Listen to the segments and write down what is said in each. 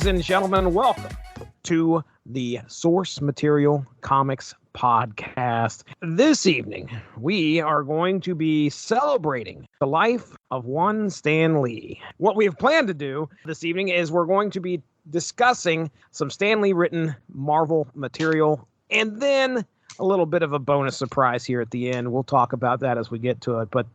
Ladies and gentlemen, welcome to the Source Material Comics Podcast. This evening, we are going to be celebrating the life of one Stan Lee. What we have planned to do this evening is we're going to be discussing some Stan Lee written Marvel material, and then a little bit of a bonus surprise here at the end. We'll talk about that as we get to it. But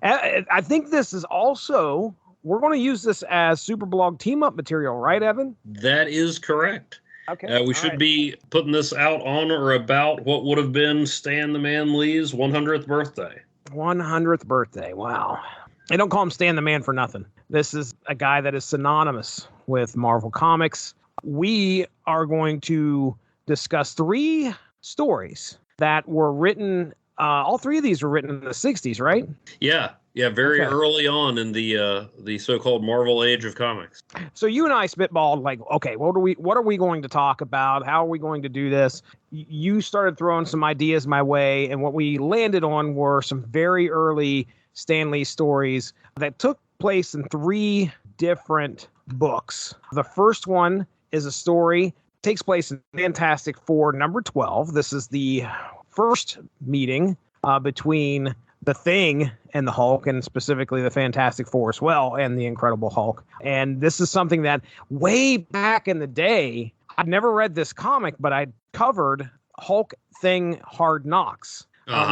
I think this is also, we're going to use this as Superblog team-up material, right, Evan? That is correct. Okay. We should be putting this out on or about what would have been Stan the Man Lee's 100th birthday. 100th birthday. Wow. They don't call him Stan the Man for nothing. This is a guy that is synonymous with Marvel Comics. We are going to discuss three stories that were written. All three of these were written in the 60s, right? Yeah, very early on in the so-called Marvel age of comics. So you and I spitballed like, okay, what are we going to talk about? How are we going to do this? You started throwing some ideas my way, and what we landed on were some very early Stan Lee stories that took place in three different books. The first one is a story takes place in Fantastic Four number 12. This is the first meeting between the Thing and the Hulk, and specifically the Fantastic Four as well, and the Incredible Hulk. And this is something that way back in the day, I'd never read this comic, but I covered Hulk Thing Hard Knocks. I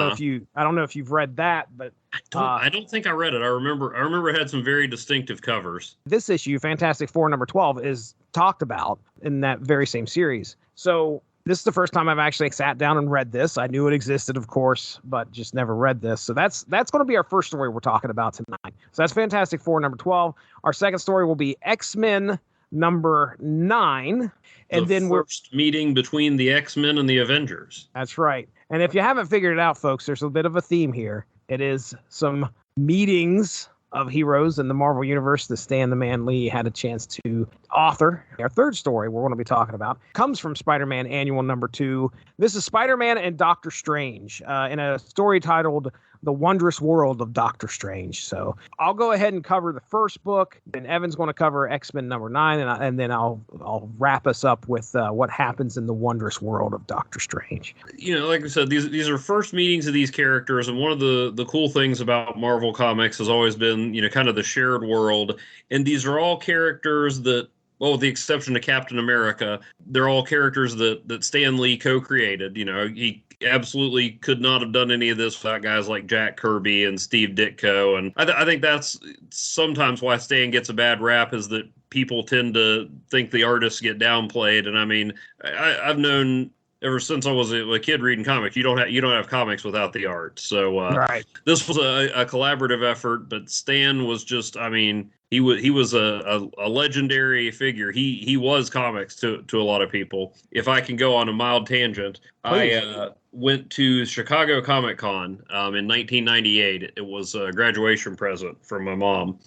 don't know if you've read that, but I don't think I read it. I remember it had some very distinctive covers. This issue, Fantastic Four number 12, is talked about in that very same series. So this is the first time I've actually sat down and read this. I knew it existed, of course, but just never read this. So that's going to be our first story we're talking about tonight. So that's Fantastic Four number 12. Our second story will be X-Men number 9. And then we're first meeting between the X-Men and the Avengers. That's right. And if you haven't figured it out, folks, there's a bit of a theme here. It is some meetings of heroes in the Marvel Universe that Stan the Man Lee had a chance to author. Our third story we're going to be talking about comes from Spider-Man Annual number 2. This is Spider-Man and Doctor Strange in a story titled The Wondrous World of Doctor Strange. So I'll go ahead and cover the first book, then Evan's going to cover X-Men number 9, and then I'll wrap us up with what happens in the wondrous world of Doctor Strange. You know, like I said, these are first meetings of these characters, and one of the cool things about Marvel Comics has always been, you know, kind of the shared world. And these are all characters that, well, with the exception of Captain America, they're all characters that Stan Lee co-created. You know, he absolutely could not have done any of this without guys like Jack Kirby and Steve Ditko. And I think that's sometimes why Stan gets a bad rap, is that people tend to think the artists get downplayed. And I mean, I've known ever since I was a kid reading comics, you don't have comics without the art. So right. This was a collaborative effort, but Stan was just, I mean, he was a legendary figure. He was comics to a lot of people. If I can go on a mild tangent, please. I went to Chicago Comic Con in 1998. It was a graduation present from my mom.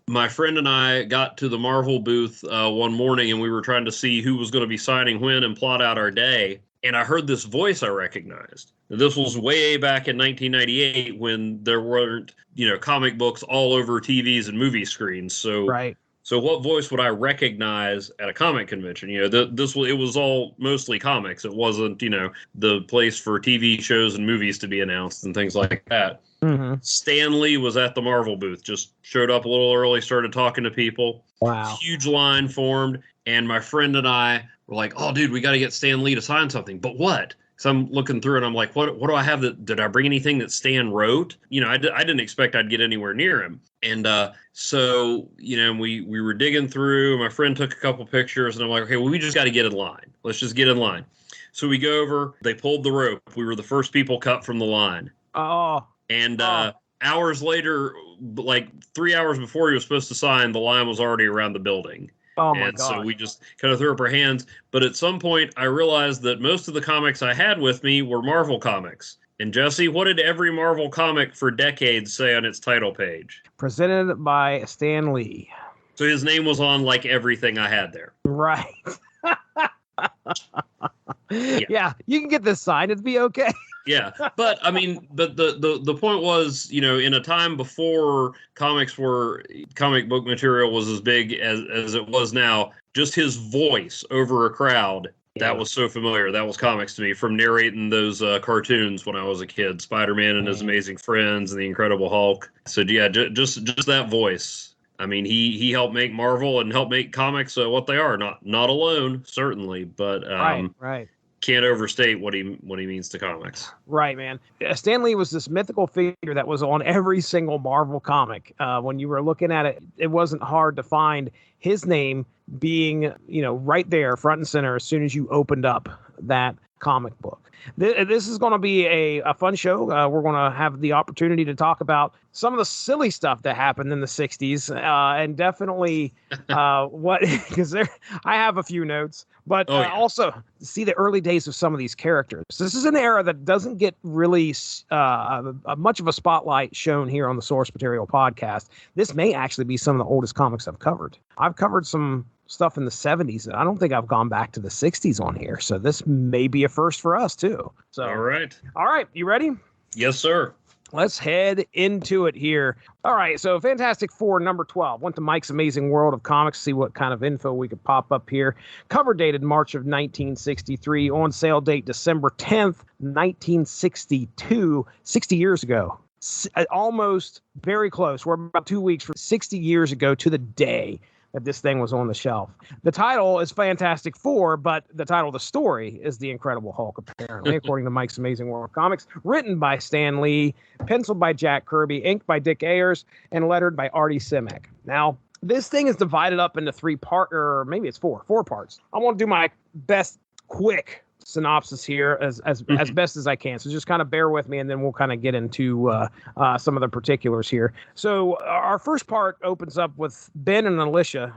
My friend and I got to the Marvel booth one morning, and we were trying to see who was going to be signing when and plot out our day. And I heard this voice I recognized. This was way back in 1998 when there weren't, you know, comic books all over TVs and movie screens. So, right. So what voice would I recognize at a comic convention? You know, it was all mostly comics. It wasn't, you know, the place for TV shows and movies to be announced and things like that. Mm-hmm. Stan Lee was at the Marvel booth, just showed up a little early, started talking to people. Wow. Huge line formed. And my friend and I were like, oh, dude, we got to get Stan Lee to sign something. But what? So I'm looking through and I'm like, what do I have did I bring anything that Stan wrote? You know, I didn't expect I'd get anywhere near him. And so, you know, we were digging through. My friend took a couple pictures and I'm like, okay, well, we just got to get in line. Let's just get in line. So we go over, they pulled the rope. We were the first people cut from the line. Oh. And hours later, like 3 hours before he was supposed to sign, the line was already around the building. Oh my God. So we just kind of threw up our hands. But at some point, I realized that most of the comics I had with me were Marvel comics. And Jesse, what did every Marvel comic for decades say on its title page? Presented by Stan Lee. So his name was on like everything I had there. Right. Yeah, you can get this signed. It'd be okay. Yeah, but I mean, but the point was, in a time before comic book material was as big as it was now, just his voice over a crowd, that was so familiar. That was comics to me from narrating those cartoons when I was a kid, Spider-Man and His Amazing Friends and the Incredible Hulk. So yeah, just that voice. I mean, he helped make Marvel and helped make comics what they are. Not alone, certainly, but right. Can't overstate what he means to comics. Right, man. Stan Lee was this mythical figure that was on every single Marvel comic. When you were looking at it, it wasn't hard to find his name being, right there, front and center, as soon as you opened up that comic book. This is going to be a fun show. We're going to have the opportunity to talk about some of the silly stuff that happened in the 60s, and definitely because I have a few notes, but also see the early days of some of these characters. This is an era that doesn't get really much of a spotlight shown here on the Source Material podcast. This may actually be some of the oldest comics I've covered. I've covered some stuff in the 70s. I don't think I've gone back to the 60s on here. So this may be a first for us too. So All right. You ready? Yes, sir. Let's head into it here. All right. So Fantastic Four number 12 went to Mike's Amazing World of Comics, see what kind of info we could pop up here. Cover dated March of 1963, on sale date December 10th, 1962, 60 years ago. Almost very close. We're about 2 weeks from 60 years ago to the day that this thing was on the shelf. The title is Fantastic Four, but the title of the story is The Incredible Hulk, apparently, according to Mike's Amazing World of Comics. Written by Stan Lee, penciled by Jack Kirby, inked by Dick Ayers, and lettered by Artie Simek. Now, this thing is divided up into maybe it's four parts. I want to do my best quick synopsis here as best as I can. So just kind of bear with me, and then we'll kind of get into some of the particulars here. So our first part opens up with Ben and Alicia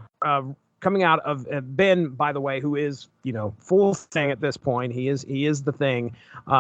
coming out of Ben, by the way, who is, full thing at this point. He is the Thing,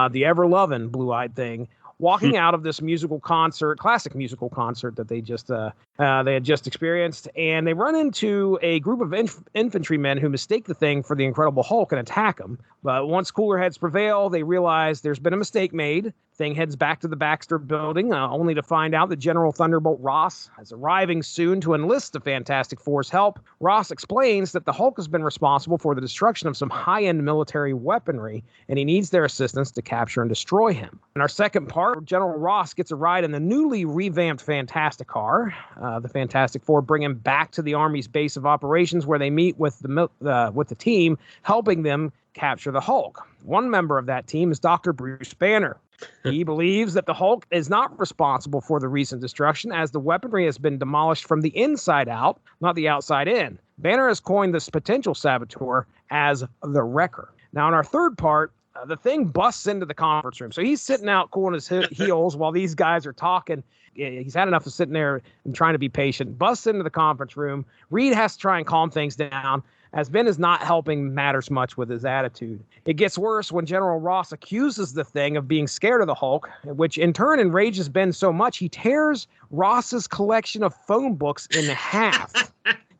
the ever-loving blue-eyed Thing, walking out of this classic musical concert that they had just experienced, and they run into a group of infantrymen who mistake the Thing for the Incredible Hulk and attack him. But once cooler heads prevail, they realize there's been a mistake made. Thing heads back to the Baxter building, only to find out that General Thunderbolt Ross is arriving soon to enlist the Fantastic Four's help. Ross explains that the Hulk has been responsible for the destruction of some high-end military weaponry, and he needs their assistance to capture and destroy him. In our second part, General Ross gets a ride in the newly revamped Fantastic Car. The Fantastic Four bring him back to the Army's base of operations, where they meet with the team, helping them capture the Hulk. One member of that team is Dr. Bruce Banner. He believes that the Hulk is not responsible for the recent destruction, as the weaponry has been demolished from the inside out, not the outside in. Banner has coined this potential saboteur as the Wrecker. Now, in our third part, the Thing busts into the conference room. So he's sitting out cooling his heels while these guys are talking. He's had enough of sitting there and trying to be patient. Busts into the conference room. Reed has to try and calm things down, as Ben is not helping matters much with his attitude. It gets worse when General Ross accuses the Thing of being scared of the Hulk, which in turn enrages Ben so much he tears Ross's collection of phone books in half.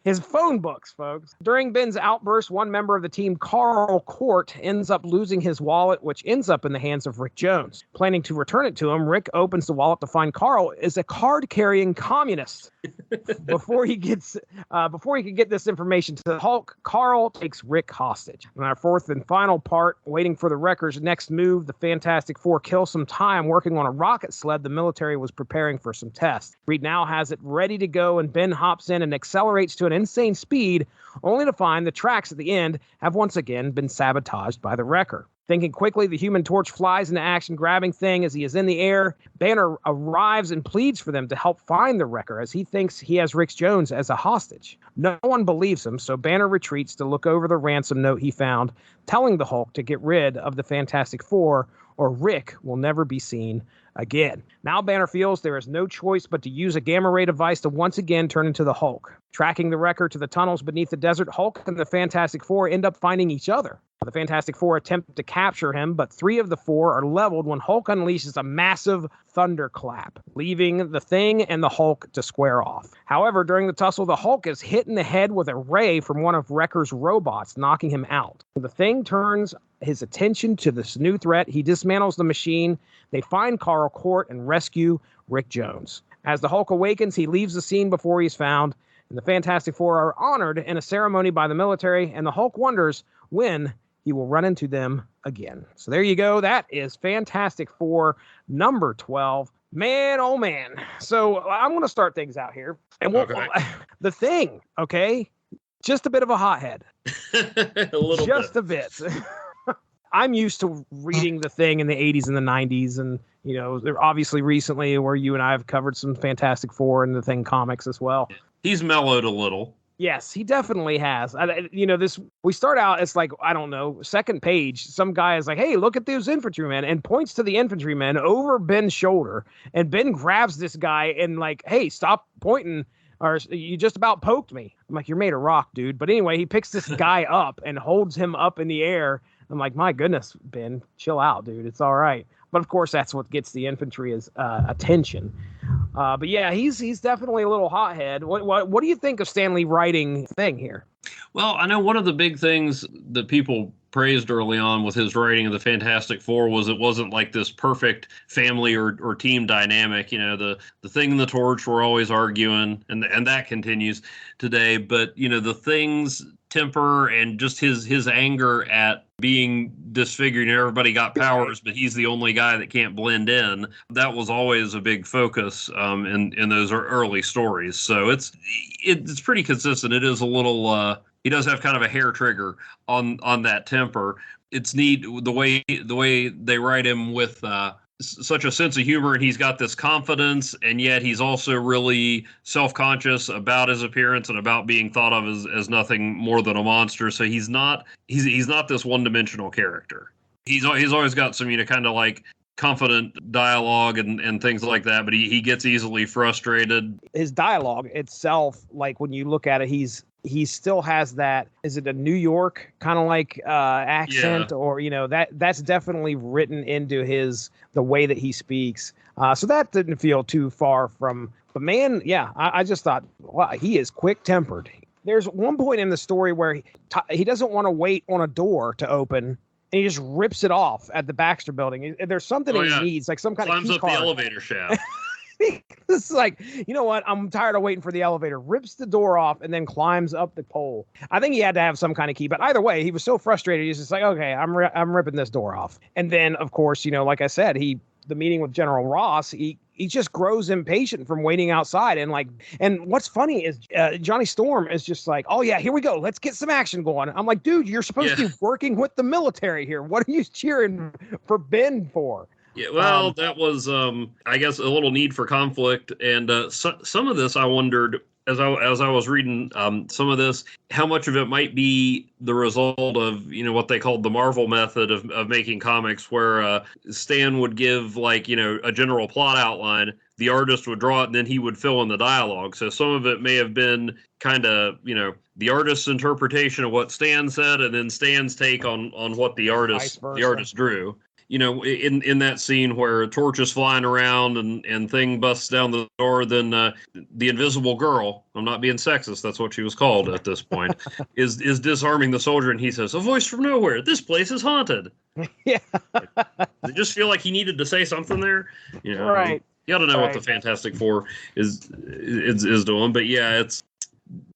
His phone books, folks. During Ben's outburst, one member of the team, Carl Court, ends up losing his wallet, which ends up in the hands of Rick Jones. Planning to return it to him, Rick opens the wallet to find Carl is a card-carrying communist. Before he can get this information to the Hulk, Carl takes Rick hostage. In our fourth and final part, waiting for the Wrecker's next move, the Fantastic Four kill some time working on a rocket sled the military was preparing for some tests. Reed now has it ready to go, and Ben hops in and accelerates to an insane speed, only to find the tracks at the end have once again been sabotaged by the Wrecker. Thinking quickly, the Human Torch flies into action, grabbing Thing as he is in the air. Banner arrives and pleads for them to help find the Wrecker, as he thinks he has Rick Jones as a hostage. No one believes him, so Banner retreats to look over the ransom note he found, telling the Hulk to get rid of the Fantastic Four, or Rick will never be seen again. Now Banner feels there is no choice but to use a gamma ray device to once again turn into the Hulk. Tracking the Wrecker to the tunnels beneath the desert, Hulk and the Fantastic Four end up finding each other. The Fantastic Four attempt to capture him, but 3 of the 4 are leveled when Hulk unleashes a massive thunderclap, leaving the Thing and the Hulk to square off. However, during the tussle, the Hulk is hit in the head with a ray from one of Wrecker's robots, knocking him out. The Thing turns his attention to this new threat. He dismantles the machine. They find Carl Court and rescue Rick Jones. As the Hulk awakens, he leaves the scene before he's found, and the Fantastic Four are honored in a ceremony by the military, and the Hulk wonders when he will run into them again. So there you go. That is Fantastic Four number 12. Man, oh man. So I'm going to start things out here. And the Thing, okay? Just a bit of a hothead. Just a bit. I'm used to reading the Thing in the 80s and the 90s, and they're obviously recently where you and I have covered some Fantastic Four and the Thing comics as well. He's mellowed a little. Yes, he definitely has. We start out, it's like, I don't know, second page, some guy is like, hey, look at those infantrymen, and points to the infantrymen over Ben's shoulder, and Ben grabs this guy and like, hey, stop pointing, or you just about poked me. I'm like, you're made of rock, dude. But anyway, he picks this guy up and holds him up in the air. I'm like, my goodness, Ben, chill out, dude. It's all right. But of course, that's what gets the infantry is attention. But yeah, he's definitely a little hothead. What do you think of Stan Lee writing Thing here? Well, I know one of the big things that people praised early on with his writing of the Fantastic Four was it wasn't like this perfect family or team dynamic. The Thing and the Torch were always arguing, and that continues today. But the Thing's temper and just his anger at being disfigured, and everybody got powers, but he's the only guy that can't blend in. That was always a big focus in those early stories. So it's pretty consistent. It is a little. He does have kind of a hair trigger on that temper. It's neat the way they write him with such a sense of humor, and he's got this confidence, and yet he's also really self-conscious about his appearance and about being thought of as nothing more than a monster. So he's not this one-dimensional character. He's always got some kind of like confident dialogue and things like that, but he gets easily frustrated. His dialogue itself, like when you look at it, he still has that, is it a New York kind of like accent, or that's definitely written into the way that he speaks. So that didn't feel too far from, but man, yeah, I just thought, wow, he is quick tempered. There's one point in the story where he doesn't want to wait on a door to open, and he just rips it off at the Baxter building. There's something he needs, like some kind of key card. Climbs up the elevator shaft. It's like, you know what? I'm tired of waiting for the elevator. Rips the door off and then climbs up the pole. I think he had to have some kind of key, but either way, he was so frustrated. He's just like, okay, I'm ripping this door off. And then, of course, like I said, the meeting with General Ross, he just grows impatient from waiting outside. And what's funny is Johnny Storm is just like, oh yeah, here we go. Let's get some action going. I'm like, dude, you're supposed to be working with the military here. What are you cheering for Ben for? Yeah, well, that was, I guess, a little need for conflict, and some of this I wondered as I was reading some of this, how much of it might be the result of what they called the Marvel method of making comics, where Stan would give a general plot outline, the artist would draw it, and then he would fill in the dialogue. So some of it may have been kind of the artist's interpretation of what Stan said, and then Stan's take on what the artist drew. In that scene where Torch is flying around and Thing busts down the door, then the Invisible Girl, I'm not being sexist, that's what she was called at this point, is disarming the soldier, and he says, "A voice from nowhere, this place is haunted." Yeah. I just feel like he needed to say something there. Right. You got to know what the Fantastic Four is doing, but yeah, it's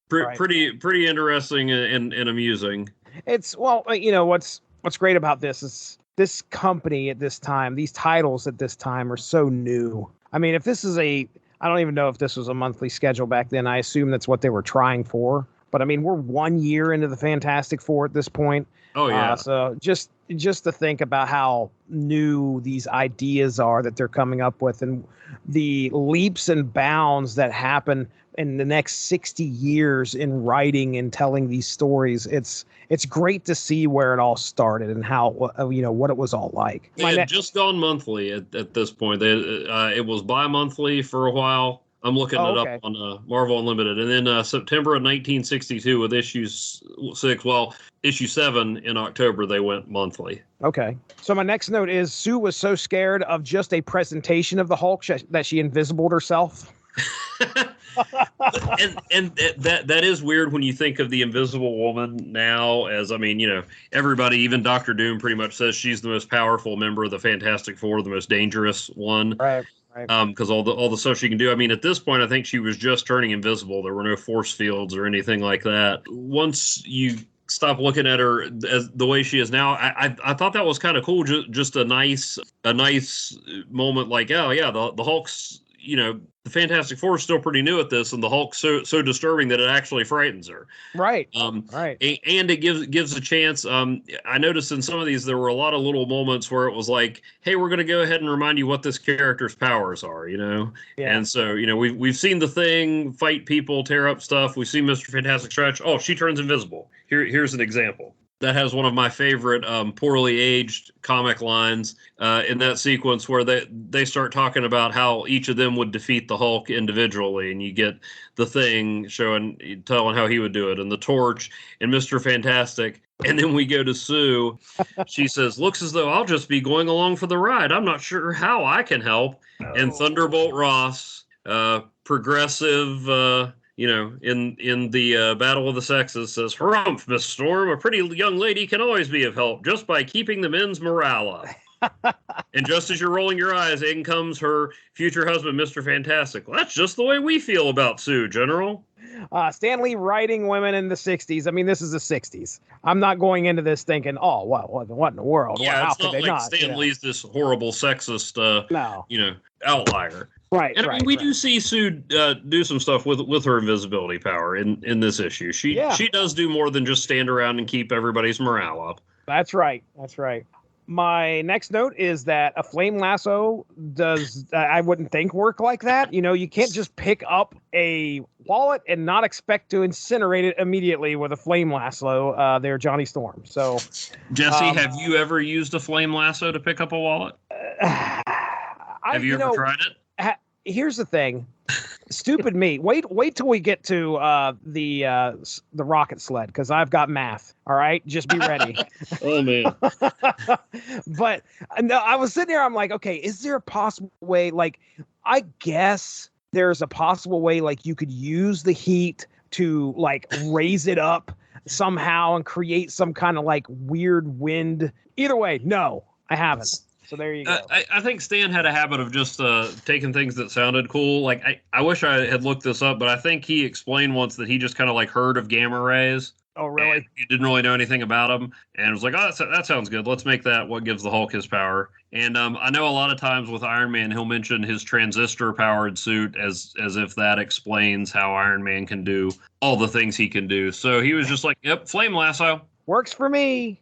pretty interesting and amusing. It's, what's great about this is this company at this time, these titles at this time are so new. I mean, if this is I don't even know if this was a monthly schedule back then. I assume that's what they were trying for. But I mean, we're 1 year into the Fantastic Four at this point. Oh, yeah. So just to think about how new these ideas are that they're coming up with, and the leaps and bounds that happen in the next 60 years in writing and telling these stories. It's great to see where it all started and how, what it was all like. They had just gone monthly at this point. It was bi-monthly for a while. I'm looking Oh, it up okay. on Marvel Unlimited. And then September of 1962 with issue 6. Well, issue 7 in October, they went monthly. Okay. So my next note is Sue was so scared of just a presentation of the Hulk that she invisibled herself. and that is weird when you think of the Invisible Woman now. As I mean, everybody, even Doctor Doom, pretty much says she's the most powerful member of the Fantastic Four, the most dangerous one. Right. Right. Because all the stuff she can do. I mean, at this point, I think she was just turning invisible. There were no force fields or anything like that. Once you stop looking at her as the way she is now, I thought that was kind of cool. Just a nice moment. Like, oh yeah, the Hulk's, the Fantastic Four is still pretty new at this, and the Hulk's so disturbing that it actually frightens her. Right. Right. And it gives a chance. I noticed in some of these there were a lot of little moments where it was like, hey, we're going to go ahead and remind you what this character's powers are, Yeah. And so, we've seen the Thing fight people, tear up stuff. We've seen Mr. Fantastic stretch. Oh, she turns invisible. Here's an example. That has one of my favorite poorly aged comic lines in that sequence where they start talking about how each of them would defeat the Hulk individually, and you get the Thing telling how he would do it, and the Torch, and Mr. Fantastic. And then we go to Sue. She says, looks as though I'll just be going along for the ride. I'm not sure how I can help. Oh. And Thunderbolt Ross, progressive... in the Battle of the Sexes, says, "Harumph, Miss Storm, a pretty young lady can always be of help just by keeping the men's morale up." And just as you're rolling your eyes, in comes her future husband, Mr. Fantastic. Well, that's just the way we feel about Sue, General. Stan Lee writing women in the 60s. I mean, this is the 60s. I'm not going into this thinking, oh, what in the world? Yeah, how it's could not they like not? Stan Lee's this horrible sexist, outlier. Right, and I mean, we do see Sue do some stuff with her invisibility power in this issue. She does do more than just stand around and keep everybody's morale up. That's right. My next note is that a flame lasso does, I wouldn't think, work like that. You can't just pick up a wallet and not expect to incinerate it immediately with a flame lasso there, Johnny Storm. So, Jesse, have you ever used a flame lasso to pick up a wallet? Have you ever tried it? Here's the thing. Stupid me. Wait till we get to the rocket sled, because I've got math. All right, just be ready. Oh man. But no, I was sitting there. I'm like, okay, is there a possible way? Like, I guess there's a possible way. Like, you could use the heat to like raise it up somehow and create some kind of like weird wind. Either way, no, I haven't. So there you go. I think Stan had a habit of just taking things that sounded cool. Like, I wish I had looked this up, but I think he explained once that he just kind of like heard of gamma rays. Oh, really? He didn't really know anything about them, and was like, oh, that sounds good. Let's make that what gives the Hulk his power. And I know a lot of times with Iron Man, he'll mention his transistor-powered suit as if that explains how Iron Man can do all the things he can do. So he was just like, yep, flame lasso. Works for me.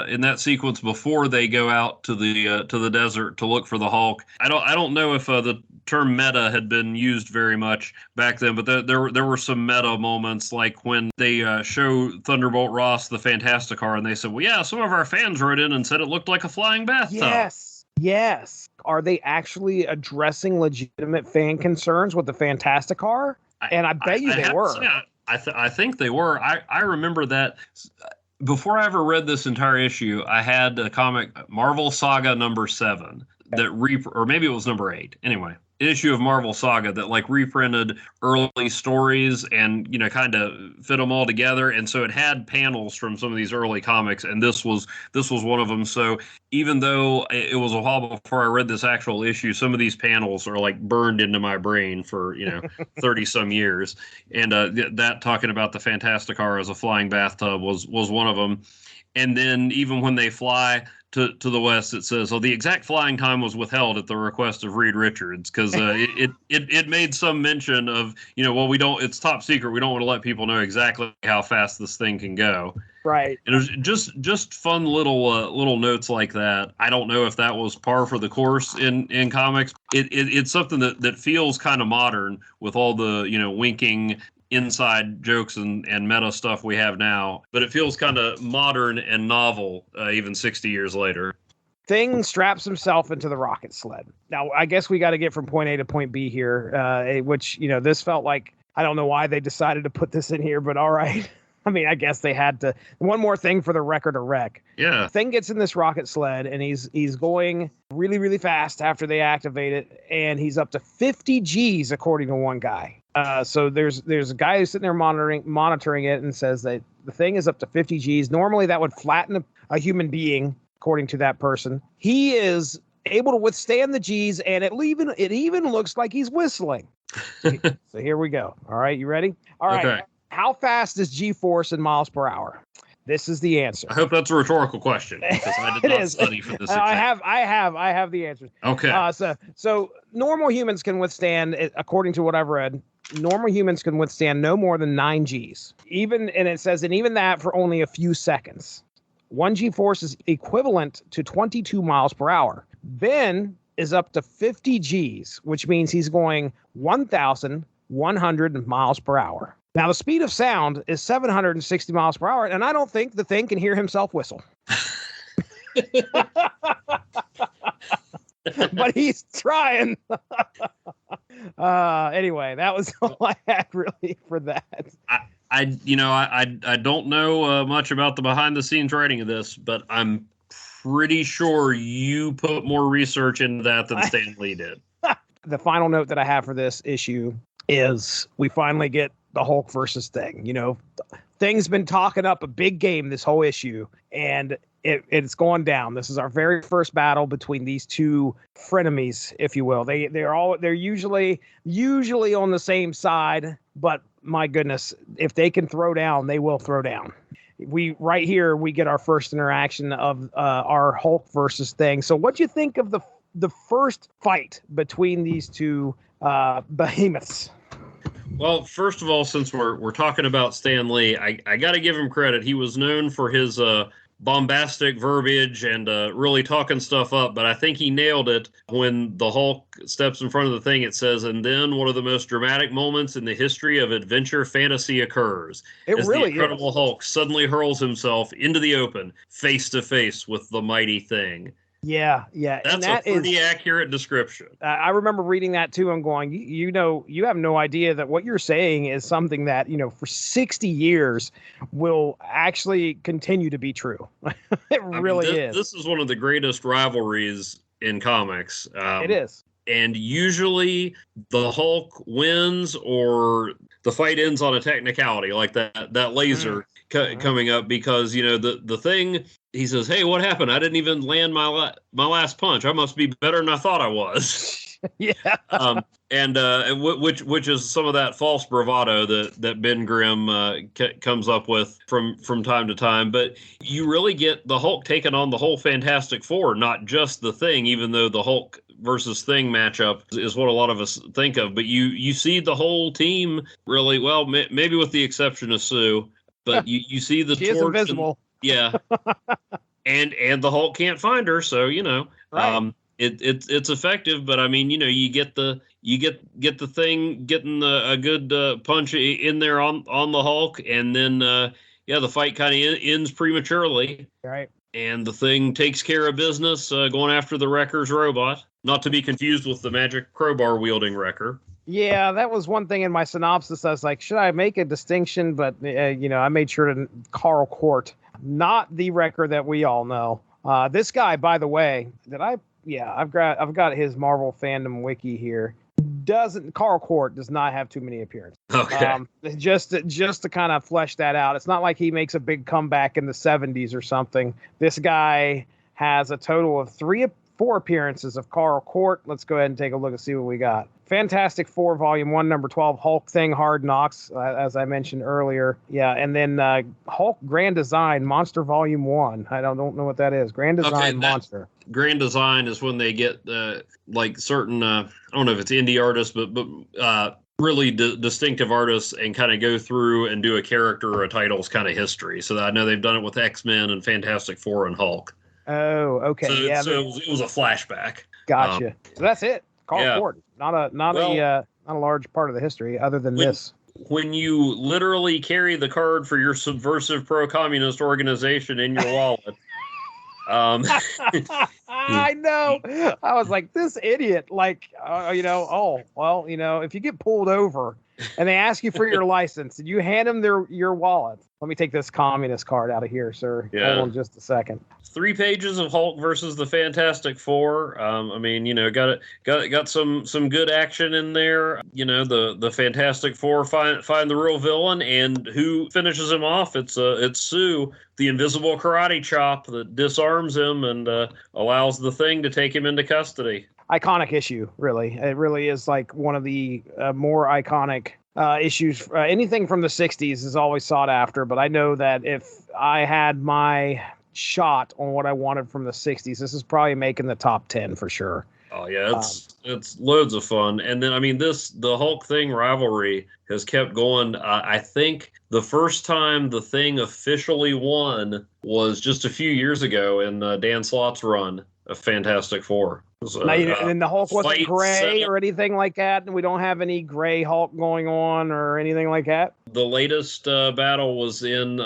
In that sequence before they go out to the desert to look for the Hulk, I don't know if the term meta had been used very much back then, but there were some meta moments, like when they show Thunderbolt Ross the Fantastic Car, and they said, well, yeah, some of our fans wrote in and said it looked like a flying bathtub. Yes. Are they actually addressing legitimate fan concerns with the Fantastic Car? And I bet you they were. I think they were. I remember that. Before I ever read this entire issue, I had a comic, Marvel Saga number 7, or maybe it was number 8. Anyway, issue of Marvel Saga that like reprinted early stories and kind of fit them all together, and so it had panels from some of these early comics, and this was one of them. So even though it was a while before I read this actual issue, some of these panels are like burned into my brain for 30 some years, and that talking about the Fantastic Car as a flying bathtub was one of them. And then even when they fly to the west, it says, the exact flying time was withheld at the request of Reed Richards, because it made some mention of, it's top secret. We don't want to let people know exactly how fast this thing can go. Right. And it was just fun little notes like that. I don't know if that was par for the course in comics. It's something that feels kind of modern with all the, winking inside jokes and meta stuff we have now, but it feels kind of modern and novel even 60 years later. Thing straps himself into the rocket sled. Now, I guess we got to get from point A to point B here, which, this felt like, I don't know why they decided to put this in here, but all right. I mean, I guess they had to. One more thing for the record of wreck. Yeah. Thing gets in this rocket sled, and he's going really, really fast after they activate it, and he's up to 50 Gs, according to one guy. So there's a guy who's sitting there monitoring it and says that the thing is up to 50 Gs. Normally, that would flatten a human being, according to that person. He is able to withstand the Gs, and it even looks like he's whistling. So here we go. All right, you ready? All right. Okay. How fast is G-force in miles per hour? This is the answer. I hope that's a rhetorical question because I did not study for this. I have the answers. Okay. So normal humans can withstand, according to what I've read, normal humans can withstand no more than 9 Gs. Even that for only a few seconds. 1 G-force is equivalent to 22 miles per hour. Ben is up to 50 Gs, which means he's going 1,100 miles per hour. Now, the speed of sound is 760 miles per hour, and I don't think the thing can hear himself whistle. But he's trying. Anyway, that was all I had really for that. I don't know much about the behind-the-scenes writing of this, but I'm pretty sure you put more research into that than Stan Lee did. The final note that I have for this issue is we finally get the Hulk versus Thing. Thing's been talking up a big game this whole issue, and it's going down. This is our very first battle between these two frenemies, if you will. They're usually on the same side, but my goodness, if they can throw down, they will throw down. Right here we get our first interaction of our Hulk versus Thing. So what do you think of the first fight between these two behemoths? Well, first of all, since we're talking about Stan Lee, I got to give him credit. He was known for his bombastic verbiage and really talking stuff up, but I think he nailed it when the Hulk steps in front of the Thing. It says, and then one of the most dramatic moments in the history of adventure fantasy occurs. As the Incredible Hulk suddenly hurls himself into the open, face to face with the mighty Thing. Yeah. That's a pretty accurate description. I remember reading that too and going, you have no idea that what you're saying is something that, for 60 years will actually continue to be true. Really is. This is one of the greatest rivalries in comics. It is. And usually the Hulk wins or the fight ends on a technicality, like that laser coming up, because, the Thing, he says, hey, what happened? I didn't even land my last punch. I must be better than I thought I was. Yeah. Which is some of that false bravado that Ben Grimm comes up with from time to time. But you really get the Hulk taking on the whole Fantastic Four, not just the Thing, even though the Hulk versus Thing matchup is what a lot of us think of. But you see the whole team really well, maybe with the exception of Sue. But you see the she is invisible. Yeah. and the Hulk can't find her, so right. It's effective, but I mean, you get the Thing getting a good punch in there on the Hulk, and then the fight kind of ends prematurely. Right. And the Thing takes care of business, going after the Wrecker's robot, not to be confused with the magic crowbar wielding Wrecker. Yeah, that was one thing in my synopsis. I was like, should I make a distinction? But I made sure to Carl Court, not the Wrecker that we all know. This guy, by the way, I've got his Marvel fandom wiki here. Carl Court does not have too many appearances. Okay. Just to kind of flesh that out. It's not like he makes a big comeback in the 70s or something. This guy has a total of 4 appearances of Carl Court. Let's go ahead and take a look and see what we got. Fantastic Four, Volume 1, Number 12, Hulk Thing, Hard Knocks, as I mentioned earlier. Yeah, and then Hulk Grand Design, Monster Volume 1. I don't know what that is. Grand Design Monster. Grand Design is when they get certain, I don't know if it's indie artists, but really distinctive artists and kind of go through and do a character or a title's kind of history. So I know they've done it with X-Men and Fantastic Four and Hulk. Oh, okay. So it was a flashback. Gotcha. So that's it. Carl Ford. Not a large part of the history other than this. When you literally carry the card for your subversive pro-communist organization in your wallet, I know. I was like, this idiot, like, if you get pulled over and they ask you for your license and you hand them your wallet. Let me take this communist card out of here, sir. Yeah. Hold on just a second. 3 pages of Hulk versus the Fantastic Four. Got some good action in there. The Fantastic Four find the real villain, and who finishes him off? It's Sue, the invisible karate chop that disarms him and allows the Thing to take him into custody. Iconic issue, really. It really is like one of the more iconic issues. Anything from the 60s is always sought after, but I know that if I had my shot on what I wanted from the 60s, this is probably making the top 10 for sure. Oh yeah, it's loads of fun. And then the Hulk Thing rivalry has kept going. I think the first time the Thing officially won was just a few years ago in Dan Slott's run of Fantastic Four. And the Hulk wasn't gray or anything like that, and we don't have any gray Hulk going on or anything like that. The latest battle was in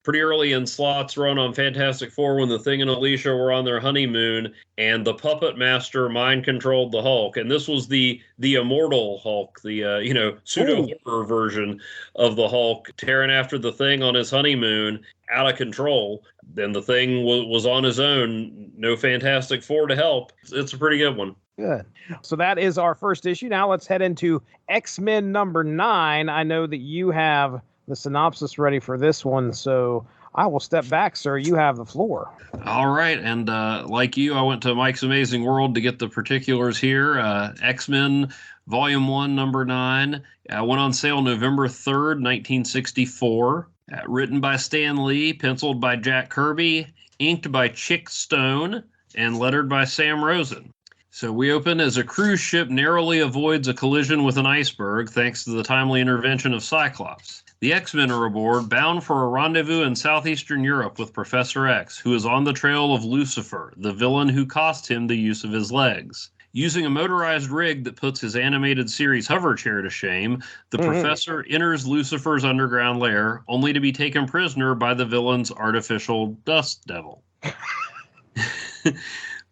pretty early in Slott's run on Fantastic Four when the Thing and Alicia were on their honeymoon, and the Puppet Master mind controlled the Hulk. And this was the immortal Hulk, the pseudo horror version of the Hulk, tearing after the Thing on his honeymoon, out of control. Then the Thing was on his own, no Fantastic Four to help. It's a pretty good one. Good. So that is our first issue. Now let's head into X-Men number 9. I know that you have the synopsis ready for this one, so I will step back, sir. You have the floor. All right, and like you, I went to Mike's Amazing World to get the particulars here. X-Men Volume 1, number 9, went on sale November 3rd, 1964. Written by Stan Lee, penciled by Jack Kirby, inked by Chick Stone, and lettered by Sam Rosen. So we open as a cruise ship narrowly avoids a collision with an iceberg thanks to the timely intervention of Cyclops. The X-Men are aboard, bound for a rendezvous in southeastern Europe with Professor X, who is on the trail of Lucifer, the villain who cost him the use of his legs. Using a motorized rig that puts his animated series hover chair to shame, the professor enters Lucifer's underground lair, only to be taken prisoner by the villain's artificial dust devil.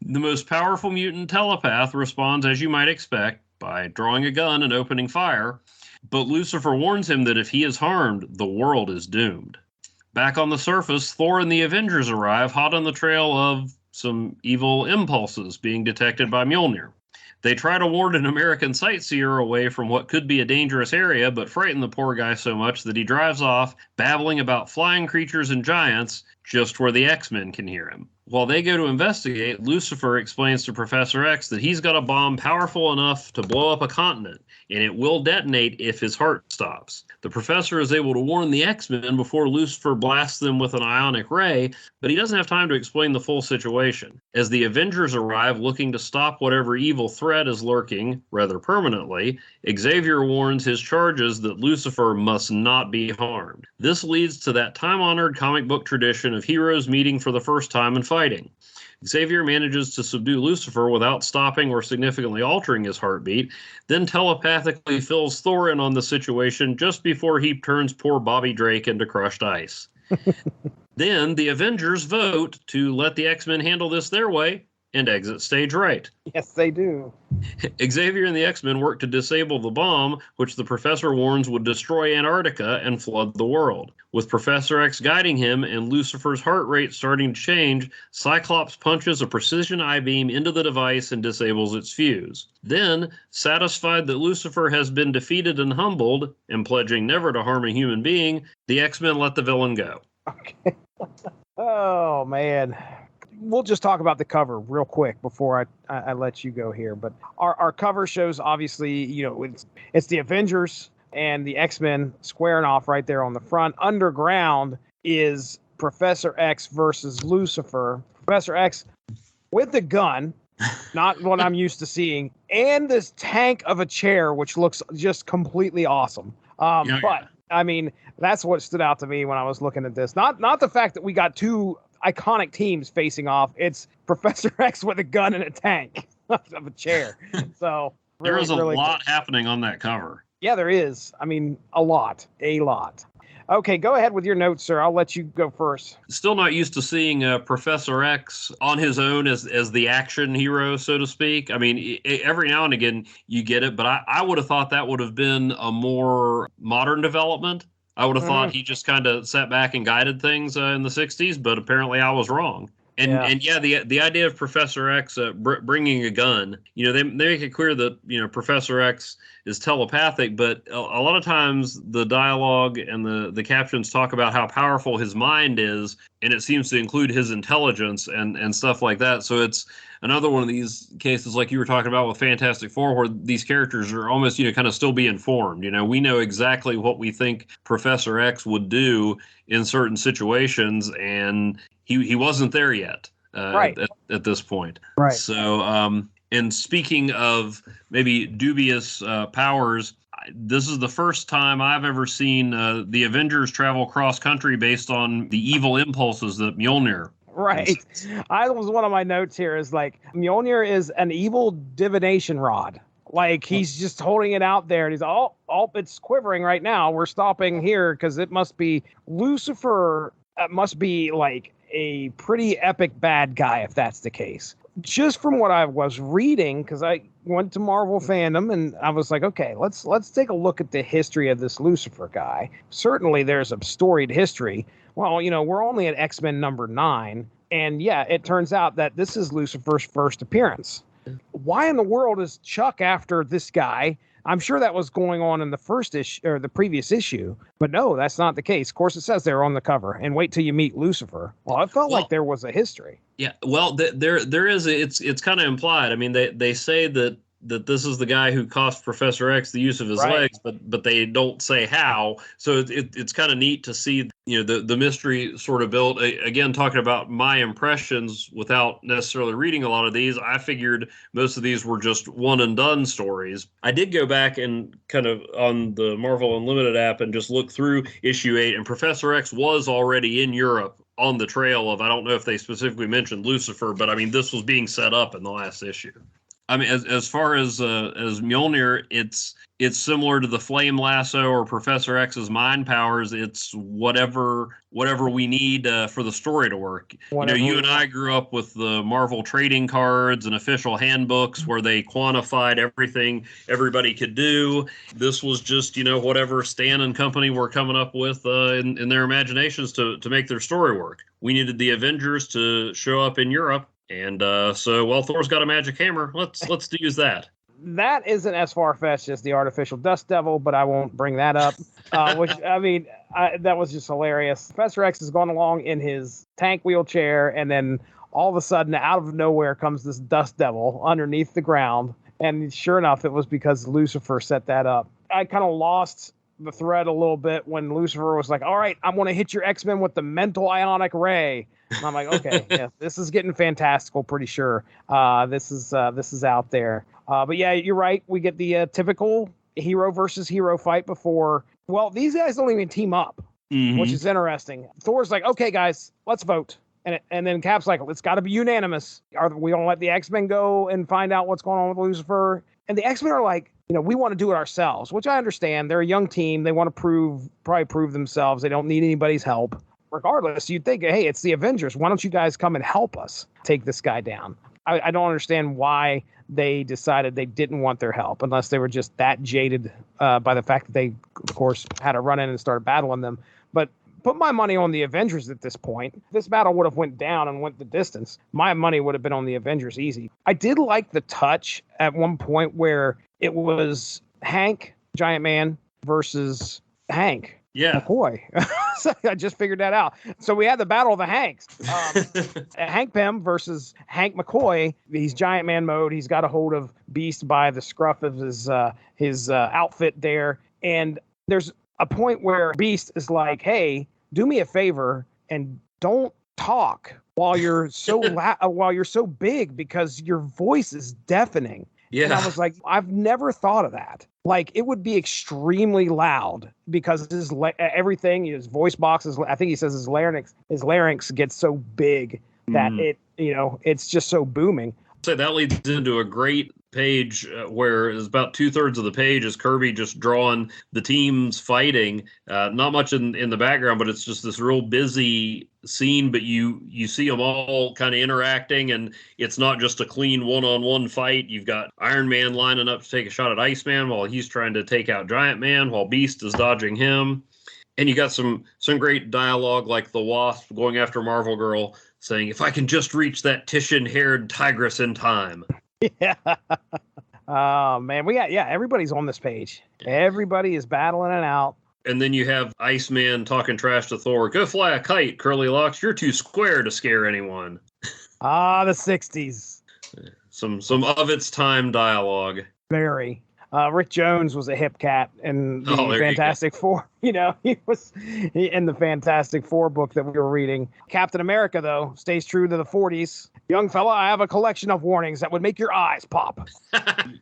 The most powerful mutant telepath responds as you might expect, by drawing a gun and opening fire, but Lucifer warns him that if he is harmed, the world is doomed. Back on the surface, Thor and the Avengers arrive, hot on the trail of some evil impulses being detected by Mjolnir. They try to warn an American sightseer away from what could be a dangerous area, but frighten the poor guy so much that he drives off, babbling about flying creatures and giants, just where the X-Men can hear him. While they go to investigate, Lucifer explains to Professor X that he's got a bomb powerful enough to blow up a continent, and it will detonate if his heart stops. The professor is able to warn the X-Men before Lucifer blasts them with an ionic ray, but he doesn't have time to explain the full situation. As the Avengers arrive looking to stop whatever evil threat is lurking, rather permanently, Xavier warns his charges that Lucifer must not be harmed. This leads to that time-honored comic book tradition of heroes meeting for the first time and fighting. Xavier manages to subdue Lucifer without stopping or significantly altering his heartbeat, then telepathically fills Thor in on the situation just before he turns poor Bobby Drake into crushed ice. Then the Avengers vote to let the X-Men handle this their way and exit stage right. Yes, they do. Xavier and the X-Men work to disable the bomb, which the professor warns would destroy Antarctica and flood the world. With Professor X guiding him and Lucifer's heart rate starting to change, Cyclops punches a precision I-beam into the device and disables its fuse. Then, satisfied that Lucifer has been defeated and humbled, and pledging never to harm a human being, the X-Men let the villain go. Okay. Oh, man. We'll just talk about the cover real quick before I let you go here. But our cover shows, obviously, it's the Avengers and the X-Men squaring off right there on the front. Underground is Professor X versus Lucifer. Professor X with the gun, not what I'm used to seeing, and this tank of a chair, which looks just completely awesome. But I mean, that's what stood out to me when I was looking at this. Not the fact that we got two iconic teams facing off. It's Professor X with a gun and a tank of a chair. So there is a lot happening on that cover. Yeah, there is. I mean, a lot. Okay, go ahead with your notes, sir. I'll let you go first. Still not used to seeing Professor X on his own as the action hero, so to speak. I mean, every now and again you get it, but I would have thought that would have been a more modern development. I would have thought he just kind of sat back and guided things in the 60s, but apparently I was wrong. And yeah, the idea of Professor X bringing a gun, they make it clear that Professor X is telepathic, but a lot of times the dialogue and the captions talk about how powerful his mind is, and it seems to include his intelligence and stuff like that. So it's another one of these cases, like you were talking about with Fantastic Four, where these characters are almost kind of still being formed. We know exactly what we think Professor X would do in certain situations, and he wasn't there yet at this point. Right. So, and speaking of maybe dubious powers, this is the first time I've ever seen the Avengers travel cross country based on the evil impulses that Mjolnir. Right. I was one of my notes here is like Mjolnir is an evil divination rod. Like he's just holding it out there and he's it's quivering right now. We're stopping here because it must be Lucifer. Must be like a pretty epic bad guy if that's the case. Just from what I was reading, because I went to Marvel fandom and I was like, okay, let's take a look at the history of this Lucifer guy. Certainly there's a storied history. Well, we're only at X-Men number 9. And yeah, it turns out that this is Lucifer's first appearance. Why in the world is Chuck after this guy? I'm sure that was going on in the first issue or the previous issue, but no, that's not the case. Of course, it says they're on the cover, and wait till you meet Lucifer. Well, it felt like there was a history. Yeah, well, there is. It's kind of implied. I mean, they say that this is the guy who cost Professor X the use of his legs, but they don't say how. So it's kind of neat to see the mystery sort of built. Again, talking about my impressions without necessarily reading a lot of these, I figured most of these were just one and done stories. I did go back and kind of on the Marvel Unlimited app and just look through issue 8, and Professor X was already in Europe on the trail of, I don't know if they specifically mentioned Lucifer, but I mean, this was being set up in the last issue. I mean, as far as Mjolnir, it's similar to the Flame Lasso or Professor X's mind powers. It's whatever we need for the story to work. You and I grew up with the Marvel trading cards and official handbooks where they quantified everything everybody could do. This was just whatever Stan and company were coming up with in their imaginations to make their story work. We needed the Avengers to show up in Europe. And so, Thor's got a magic hammer. Let's use that. That isn't as far-fetched as the artificial dust devil, but I won't bring that up. Which, I mean, that was just hilarious. Professor X has gone along in his tank wheelchair, and then all of a sudden, out of nowhere, comes this dust devil underneath the ground. And sure enough, it was because Lucifer set that up. I kind of lost the thread a little bit when Lucifer was like, all right, I'm going to hit your X-Men with the mental ionic ray. And I'm like, okay, yeah, this is getting fantastical, pretty sure. This is out there. But yeah, you're right. We get the typical hero versus hero fight before. Well, these guys don't even team up, which is interesting. Thor's like, okay, guys, let's vote. And then Cap's like, it's got to be unanimous. We don't let the X-Men go and find out what's going on with Lucifer. And the X-Men are like, we want to do it ourselves, which I understand. They're a young team. They want to probably prove themselves. They don't need anybody's help. Regardless, you'd think, hey, it's the Avengers. Why don't you guys come and help us take this guy down? I don't understand why they decided they didn't want their help, unless they were just that jaded by the fact that they, of course, had to run in and start battling them. But put my money on the Avengers at this point. This battle would have went down and went the distance. My money would have been on the Avengers easy. I did like the touch at one point where it was Hank, Giant Man, versus Hank. Yeah. McCoy. So I just figured that out. So we had the battle of the Hanks. Hank Pym versus Hank McCoy. He's Giant Man mode. He's got a hold of Beast by the scruff of his outfit there. And there's a point where Beast is like, hey, do me a favor and don't talk while you're so while you're so big, because your voice is deafening. Yeah. And I was like, I've never thought of that. Like, it would be extremely loud because everything, his voice box is, I think he says his larynx gets so big that it's just so booming. So that leads into a great page where it's about 2/3 of the page is Kirby just drawing the teams fighting. Not much in the background, but it's just this real busy scene. But you see them all kind of interacting, and it's not just a clean one-on-one fight. You've got Iron Man lining up to take a shot at Iceman while he's trying to take out Giant Man, while Beast is dodging him. And you got some great dialogue, like the Wasp going after Marvel Girl, saying, "If I can just reach that Titian-haired tigress in time." Yeah. Oh man, everybody's on this page. Everybody is battling it out. And then you have Iceman talking trash to Thor. "Go fly a kite, Curly Locks. You're too square to scare anyone." Ah, the 60s. Some of its time dialogue. Very. Rick Jones was a hip cat in the Fantastic Four. He was in the Fantastic Four book that we were reading. Captain America, though, stays true to the 40s. "Young fella, I have a collection of warnings that would make your eyes pop."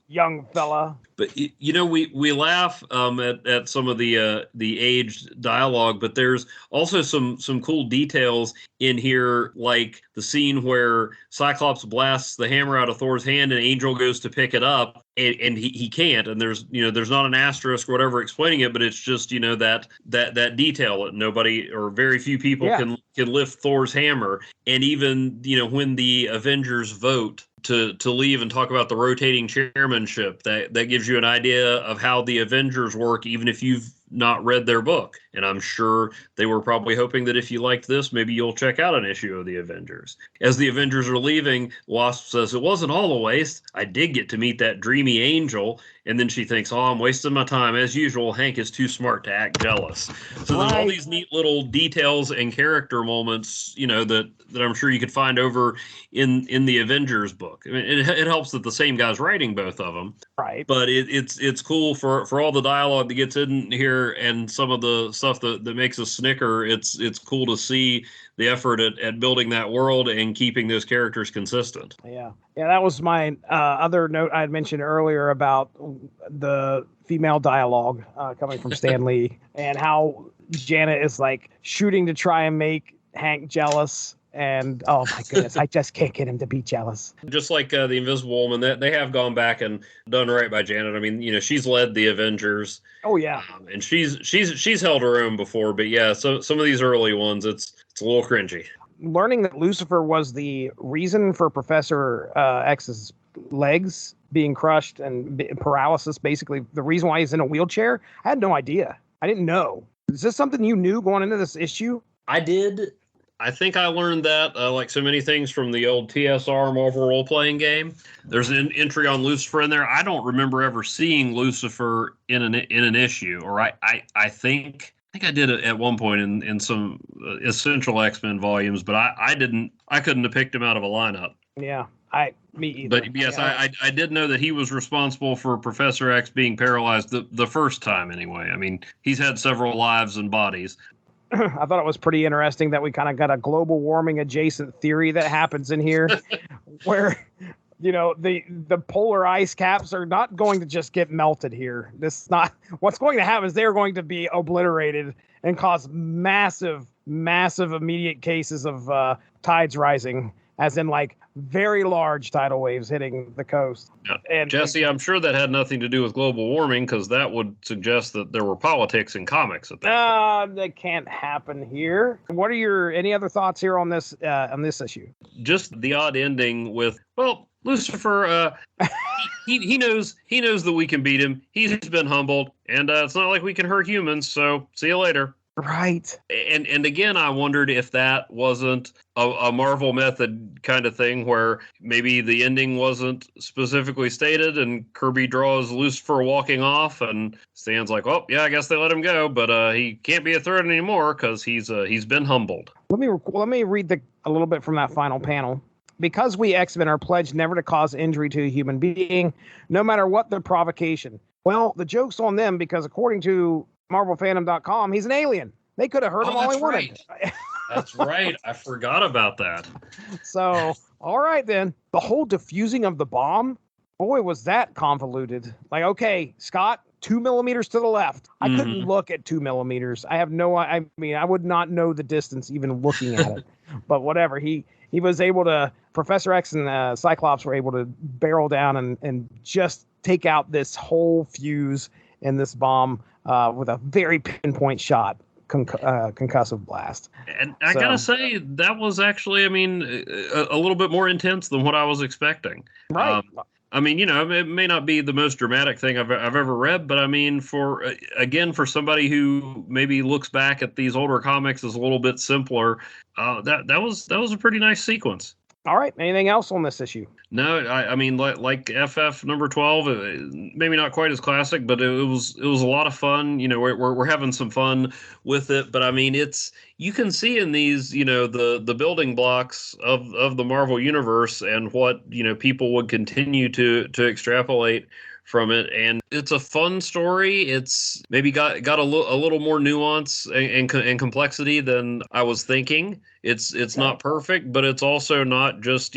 Young fella. But we laugh at some of the aged dialogue, but there's also some cool details in here, like the scene where Cyclops blasts the hammer out of Thor's hand and Angel goes to pick it up, and he can't, and there's not an asterisk or whatever explaining it, but it's just that detail that nobody or very few people can lift Thor's hammer. And even when the Avengers vote to leave and talk about the rotating chairmanship, that gives you an idea of how the Avengers work, even if you've not read their book. And I'm sure they were probably hoping that if you liked this, maybe you'll check out an issue of the Avengers. As the Avengers are leaving, Wasp says, "It wasn't all a waste. I did get to meet that dreamy Angel." And then she thinks, "Oh, I'm wasting my time. As usual, Hank is too smart to act jealous." So there's all these neat little details and character moments, that I'm sure you could find over in the Avengers book. I mean, it helps that the same guy's writing both of them. Right. But it's cool for all the dialogue that gets in here and some of the stuff that makes us snicker. It's cool to see the effort at building that world and keeping those characters consistent. Yeah, that was my other note I had mentioned earlier about the female dialogue coming from Stan Lee, and how Janet is like shooting to try and make Hank jealous. And oh my goodness, I just can't get him to be jealous. Just like the Invisible Woman, they have gone back and done right by Janet. I mean, she's led the Avengers. Oh yeah, and she's held her own before. But yeah, so some of these early ones, it's a little cringy. Learning that Lucifer was the reason for Professor X's legs being crushed and paralysis, basically the reason why he's in a wheelchair, I had no idea. I didn't know. Is this something you knew going into this issue? I did. I think I learned that, like so many things, from the old TSR Marvel role-playing game. There's an entry on Lucifer in there. I don't remember ever seeing Lucifer in an issue, or I think I did it at one point in some Essential X-Men volumes, but I couldn't have picked him out of a lineup. Yeah, me either. But yes, I did know that he was responsible for Professor X being paralyzed the first time anyway. I mean, he's had several lives and bodies. I thought it was pretty interesting that we kind of got a global warming adjacent theory that happens in here where, the polar ice caps are not going to just get melted here. What's going to happen is they're going to be obliterated and cause massive immediate cases of tides rising, as in like very large tidal waves hitting the coast. Yeah. And Jesse, I'm sure that had nothing to do with global warming, because that would suggest that there were politics in comics at that. That can't happen here. What are any other thoughts here on this issue? Just the odd ending with, well, Lucifer, he knows that we can beat him. He's been humbled, and it's not like we can hurt humans. So see you later. Right. And again, I wondered if that wasn't a Marvel method kind of thing, where maybe the ending wasn't specifically stated, and Kirby draws Lucifer walking off, and Stan's like, "Oh yeah, I guess they let him go, but he can't be a threat anymore because he's been humbled." Let me read a little bit from that final panel. "Because we X-Men are pledged never to cause injury to a human being, no matter what the provocation." Well, the joke's on them, because according to MarvelFandom.com, he's an alien. They could have hurt him all they wanted. Right. That's right. I forgot about that. So, all right then. The whole defusing of the bomb, boy, was that convoluted. Like, okay, Scott, 2 millimeters to the left. I couldn't look at 2 millimeters. I would not know the distance even looking at it. But whatever. He he was able to, Professor X and Cyclops were able to barrel down and just take out this whole fuse in this bomb with a very pinpoint shot. Concussive blast. And I gotta say, that was actually, I mean, a little bit more intense than what I was expecting. Right. I mean, it may not be the most dramatic thing I've ever read, but I mean, for somebody who maybe looks back at these older comics as a little bit simpler, that was a pretty nice sequence. All right. Anything else on this issue? No, I mean, like FF number 12, maybe not quite as classic, but it was a lot of fun. We're having some fun with it, but I mean, you can see in these, the building blocks of the Marvel universe and what, people would continue to extrapolate from it, and it's a fun story. It's maybe got a little more nuance and complexity than I was thinking. It's not perfect, but it's also not just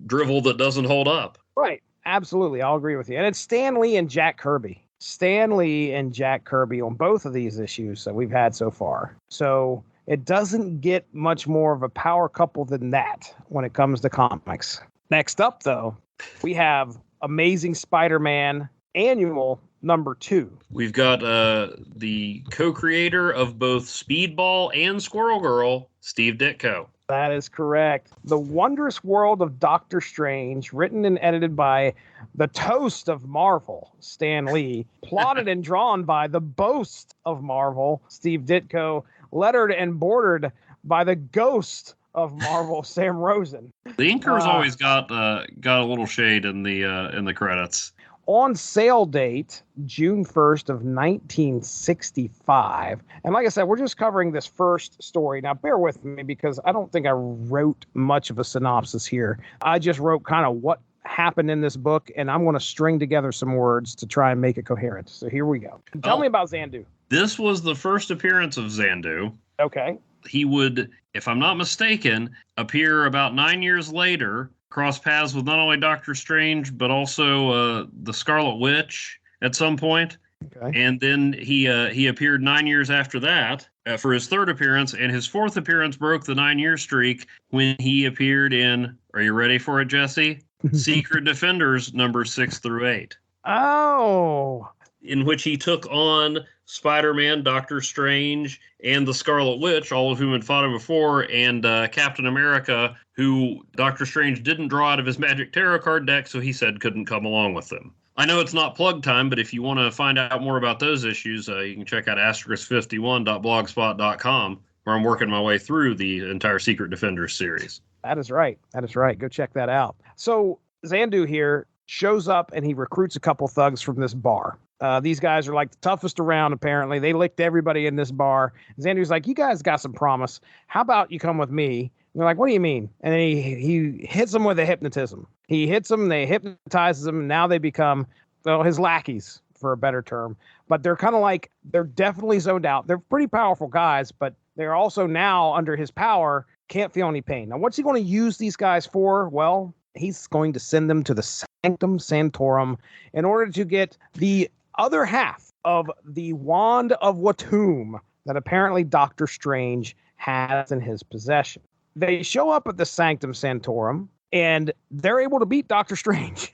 drivel that doesn't hold up. Right, absolutely, I'll agree with you. And it's Stan Lee and Jack Kirby. Stan Lee and Jack Kirby on both of these issues that we've had so far. So it doesn't get much more of a power couple than that when it comes to comics. Next up, though, we have Amazing Spider-Man Annual number 2. We've got the co-creator of both Speedball and Squirrel Girl, Steve Ditko. That is correct. The Wondrous World of Doctor Strange, written and edited by the toast of Marvel, Stan Lee, plotted and drawn by the boast of Marvel, Steve Ditko, lettered and bordered by the ghost of Marvel, Sam Rosen. The inker's always got a little shade in the credits. On sale date, June 1st of 1965. And like I said, we're just covering this first story. Now, bear with me because I don't think I wrote much of a synopsis here. I just wrote kind of what happened in this book, and I'm going to string together some words to try and make it coherent. So here we go. Tell me about Xandu. This was the first appearance of Xandu. Okay. He would, if I'm not mistaken, appear about 9 years later, cross paths with not only Doctor Strange, but also the Scarlet Witch at some point. Okay. And then he appeared 9 years after that for his third appearance, and his fourth appearance broke the 9-year streak when he appeared in, are you ready for it, Jesse? Secret Defenders number 6 through 8. Oh. In which he took on Spider-Man, Doctor Strange, and the Scarlet Witch, all of whom had fought him before, and Captain America, who Doctor Strange didn't draw out of his Magic Tarot card deck, so he said couldn't come along with them. I know it's not plug time, but if you want to find out more about those issues, you can check out asterisk51.blogspot.com, where I'm working my way through the entire Secret Defenders series. That is right. That is right. Go check that out. So Xandu here shows up and he recruits a couple thugs from this bar. These guys are like the toughest around, apparently. They licked everybody in this bar. Xandu's like, you guys got some promise. How about you come with me? And they're like, what do you mean? And then he hits them with a hypnotism. He hits them, they hypnotizes them, and now they become, well, his lackeys, for a better term. But they're kind of like, they're definitely zoned out. They're pretty powerful guys, but they're also now under his power, can't feel any pain. Now, what's he going to use these guys for? Well, he's going to send them to the Sanctum Sanctorum in order to get the other half of the Wand of Watum that apparently Doctor Strange has in his possession. They show up at the Sanctum Sanctorum, and they're able to beat Doctor Strange.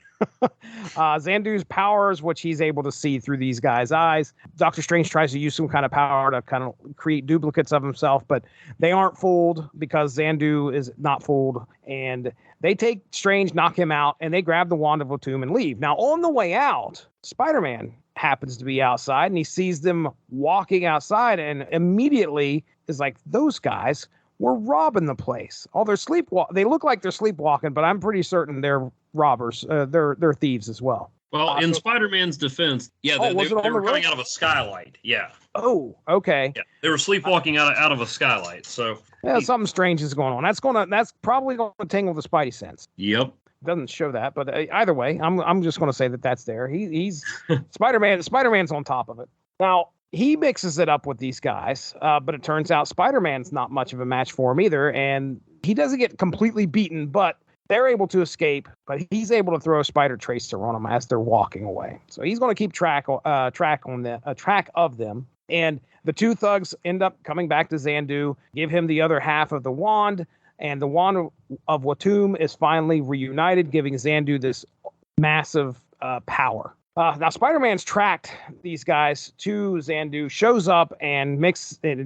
Xandu's powers, which he's able to see through these guys' eyes. Doctor Strange tries to use some kind of power to kind of create duplicates of himself, but they aren't fooled because Xandu is not fooled. And they take Strange, knock him out, and they grab the Wand of Watum and leave. Now, on the way out, Spider-Man happens to be outside, and he sees them walking outside, and immediately is like, those guys were robbing the place. Oh, they look like they're sleepwalking, but I'm pretty certain they're robbers. They're thieves as well. Well, in Spider-Man's defense, yeah, they were coming out of a skylight. Yeah. Oh, okay. Yeah, they were sleepwalking out of a skylight. So yeah, something strange is going on. That's probably going to tingle the Spidey sense. Yep. Doesn't show that, but either way, I'm just going to say that that's there. He's Spider-Man. Spider-Man's on top of it. Now, he mixes it up with these guys, but it turns out Spider-Man's not much of a match for him either, and he doesn't get completely beaten, but they're able to escape, but he's able to throw a spider tracer on them as they're walking away. So he's going to keep track of them, and the two thugs end up coming back to Xandu, give him the other half of the wand. and the wand of Watum is finally reunited, giving Xandu this massive power. Now, Spider-Man's tracked these guys to Xandu, shows up, and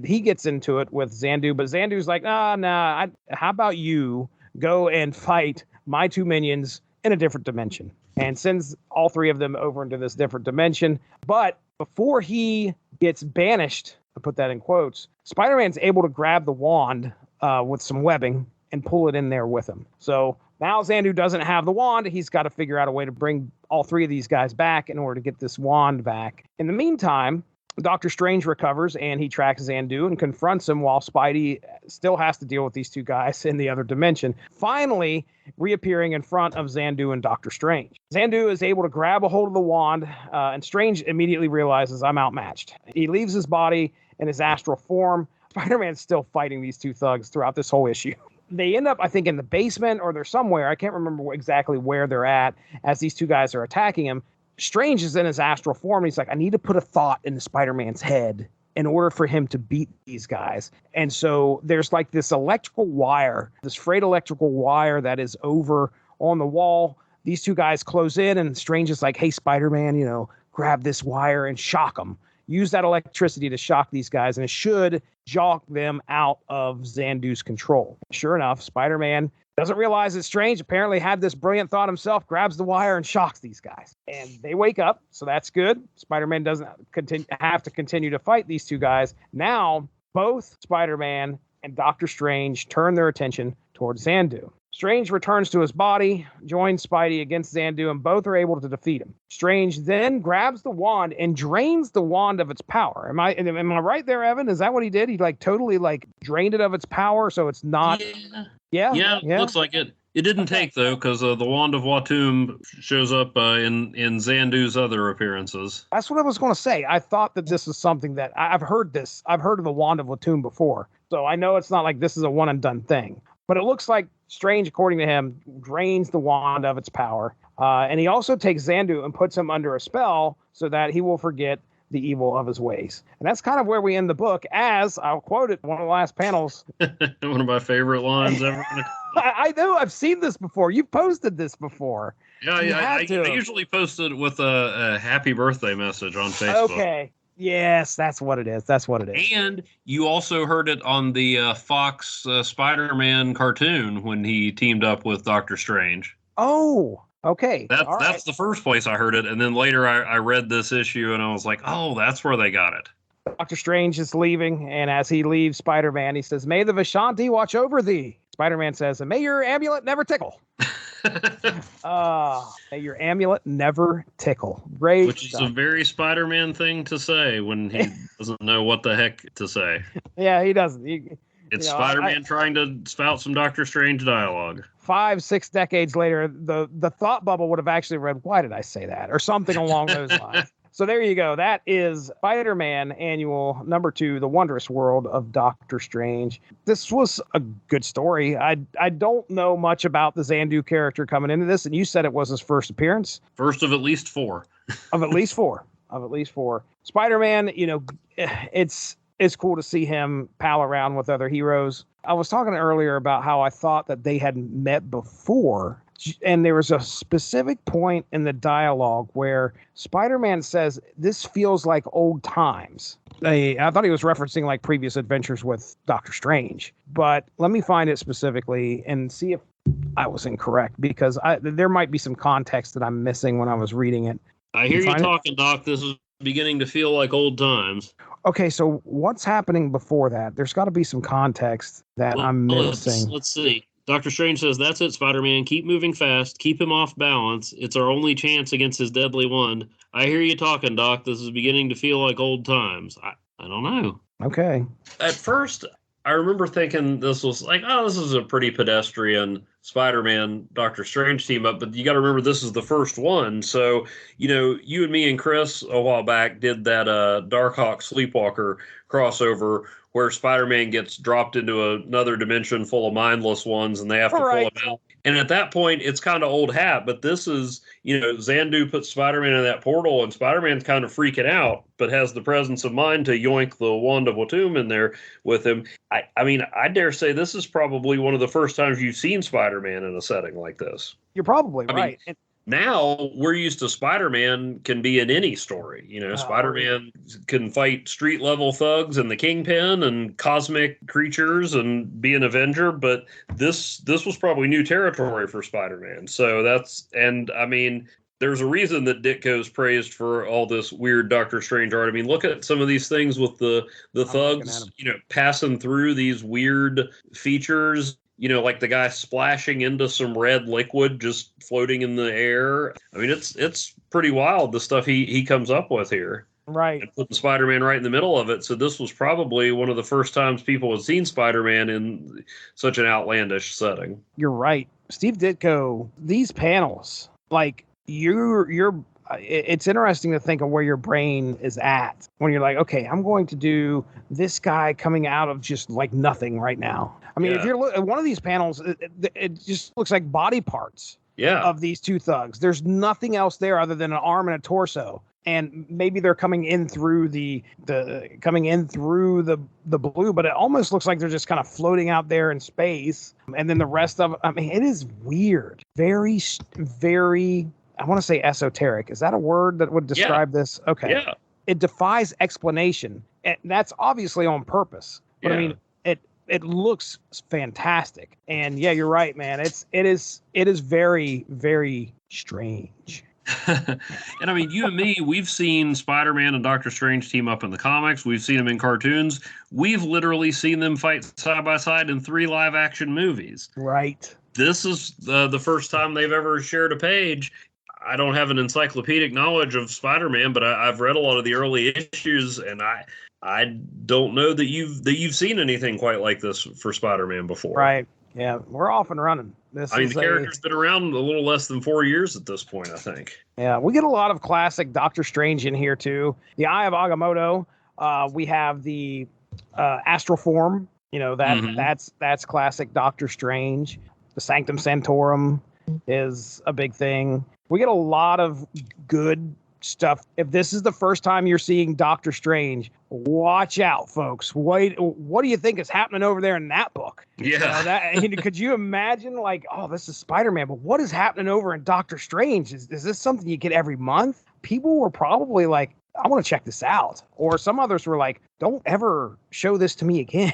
he gets into it with Xandu, but Xandu's like, nah, how about you go and fight my two minions in a different dimension, and sends all three of them over into this different dimension. But before he gets banished, to put that in quotes, Spider-Man's able to grab the wand with some webbing and pull it in there with him. So now Xandu doesn't have the wand. He's got to figure out a way to bring all three of these guys back in order to get this wand back. In the meantime, Doctor Strange recovers and he tracks Xandu and confronts him while Spidey still has to deal with these two guys in the other dimension, finally reappearing in front of Xandu and Doctor Strange. Xandu is able to grab a hold of the wand, and Strange immediately realizes, I'm outmatched. He leaves his body in his astral form. Spider-Man's still fighting these two thugs throughout this whole issue. They end up, I think, in the basement, or they're somewhere. I can't remember exactly where they're at as these two guys are attacking him. Strange is in his astral form. And he's like, I need to put a thought into Spider-Man's head in order for him to beat these guys. And so there's like this electrical wire, this frayed electrical wire that is over on the wall. These two guys close in, and Strange is like, hey, Spider-Man, grab this wire and shock them. Use that electricity to shock these guys, and it should jock them out of Xandu's control. Sure enough, Spider-Man doesn't realize it's Strange. Apparently had this brilliant thought himself, grabs the wire and shocks these guys. And they wake up, so that's good. Spider-Man doesn't have to continue to fight these two guys. Now, both Spider-Man and Doctor Strange turn their attention towards Xandu. Strange returns to his body, joins Spidey against Xandu, and both are able to defeat him. Strange then grabs the wand and drains the wand of its power. Am I right there, Evan? Is that what he did? He totally drained it of its power, so it's not. Yeah. Looks like it. It didn't take though, because the wand of Watum shows up in Xandu's other appearances. That's what I was going to say. I thought that this is something that I've heard this. I've heard of the wand of Watum before, so I know it's not like this is a one and done thing. But it looks like Strange, according to him, drains the wand of its power. And he also takes Xandu and puts him under a spell so that he will forget the evil of his ways. And that's kind of where we end the book, as I'll quote it, one of the last panels. One of my favorite lines ever. I know. I've seen this before. You've posted this before. Yeah, I usually post it with a happy birthday message on Facebook. Okay. Yes, that's what it is. And you also heard it on the Fox Spider-Man cartoon when he teamed up with Doctor Strange. Oh, okay. That's the first place I heard it. And then later I read this issue and I was like, oh, that's where they got it. Doctor Strange is leaving. And as he leaves Spider-Man, he says, may the Vishanti watch over thee. Spider-Man says, and may your amulet never tickle. May your amulet never tickle. Great. Which is a very Spider-Man thing to say when he doesn't know what the heck to say. Yeah, he doesn't. It's Spider-Man trying to spout some Doctor Strange dialogue. 5-6 decades later, the thought bubble would have actually read, why did I say that? Or something along those lines. So there you go. That is Spider-Man Annual number 2, The Wondrous World of Doctor Strange. This was a good story. I don't know much about the Xandu character coming into this, and you said it was his first appearance. First of at least 4. Of at least 4. Spider-Man, it's cool to see him pal around with other heroes. I was talking earlier about how I thought that they had met before. And there was a specific point in the dialogue where Spider-Man says, this feels like old times. I thought he was referencing previous adventures with Doctor Strange. But let me find it specifically and see if I was incorrect, because there might be some context that I'm missing when I was reading it. I hear you talking, Doc. This is beginning to feel like old times. Okay, so what's happening before that? There's got to be some context that I'm missing. Let's see. Dr. Strange says, that's it, Spider-Man. Keep moving fast. Keep him off balance. It's our only chance against his deadly wand. I hear you talking, Doc. This is beginning to feel like old times. I don't know. Okay. At first, I remember thinking this was like, oh, this is a pretty pedestrian Spider-Man Doctor Strange team up, but you got to remember this is the first one. So, you and me and Chris a while back did that Darkhawk Sleepwalker crossover where Spider-Man gets dropped into another dimension full of mindless ones and they have to pull him out. And at that point, it's kind of old hat. But this is, Xandu puts Spider-Man in that portal, and Spider-Man's kind of freaking out, but has the presence of mind to yoink the wand of Watum in there with him. I mean, I dare say this is probably one of the first times you've seen Spider-Man in a setting like this. You're probably right. I mean, now we're used to Spider-Man can be in any story. Spider-Man can fight street level thugs and the Kingpin and cosmic creatures and be an Avenger, but this was probably new territory for Spider-Man. So there's a reason that Ditko's praised for all this weird Doctor Strange art. I mean, look at some of these things with the thugs, passing through these weird features. Like the guy splashing into some red liquid just floating in the air. I mean, it's pretty wild, the stuff he comes up with here. Right. And putting Spider-Man right in the middle of it. So this was probably one of the first times people had seen Spider-Man in such an outlandish setting. You're right. Steve Ditko, these panels, like it's interesting to think of where your brain is at when you're like, okay, I'm going to do this guy coming out of just like nothing right now. I mean, if you're at one of these panels, it just looks like body parts of these two thugs. There's nothing else there other than an arm and a torso. And maybe they're coming in through the blue, but it almost looks like they're just kind of floating out there in space. And then the rest of it, I mean, it is weird. Very, very, I want to say esoteric. Is that a word that would describe this? Okay. Yeah. It defies explanation. And that's obviously on purpose. But I mean, it looks fantastic. And yeah, you're right, man. It is very, very strange. And I mean, you and me, we've seen Spider-Man and Doctor Strange team up in the comics. We've seen them in cartoons. We've literally seen them fight side by side in 3 live action movies. Right. This is the first time they've ever shared a page. I don't have an encyclopedic knowledge of Spider-Man, but I've read a lot of the early issues, and I don't know that you've seen anything quite like this for Spider-Man before. Right. Yeah, we're off and running. The character's been around a little less than 4 years at this point, I think. Yeah, we get a lot of classic Doctor Strange in here, too. The Eye of Agamotto. We have the Astral Form. That's classic Doctor Strange. The Sanctum Sanctorum is a big thing. We get a lot of good stuff. If this is the first time you're seeing Doctor Strange, watch out, folks. Wait, what do you think is happening over there in that book? Yeah. Could you imagine, like, oh, this is Spider-Man, but what is happening over in Doctor Strange? Is this something you get every month? People were probably like, I want to check this out. Or some others were like, don't ever show this to me again.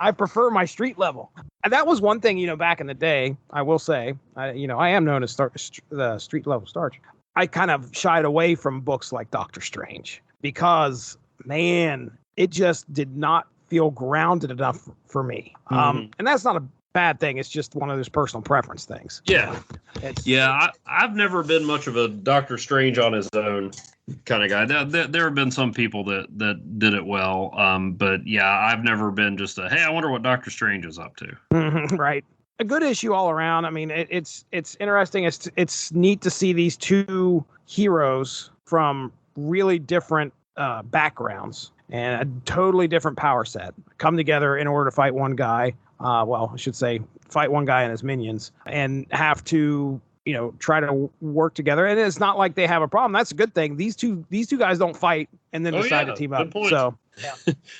I prefer my street level. And that was one thing, back in the day, I will say, I am known as the street level starch. I kind of shied away from books like Doctor Strange because, man, it just did not feel grounded enough for me. And that's not a bad thing. It's just one of those personal preference things. Yeah. I've never been much of a Doctor Strange on his own kind of guy. There have been some people that did it well. But yeah, I've never been just hey, I wonder what Doctor Strange is up to. Right. A good issue all around. I mean, it's interesting. It's neat to see these two heroes from really different backgrounds and a totally different power set come together in order to fight one guy. I should say fight one guy and his minions and have to, try to work together. And it's not like they have a problem. That's a good thing. These two guys don't fight and then decide to team up. So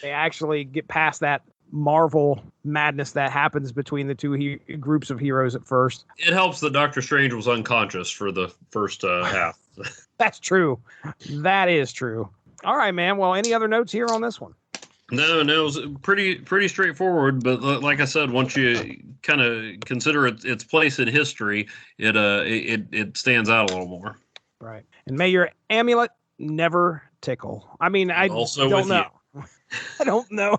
they actually get past that Marvel madness that happens between the two groups of heroes at first. It helps that Doctor Strange was unconscious for the first half. That's true. That is true. All right, man. Well, any other notes here on this one? No, it was pretty straightforward. But like I said, once you kind of consider its place in history, it stands out a little more. Right. And may your amulet never tickle. I mean, I also don't know. I don't know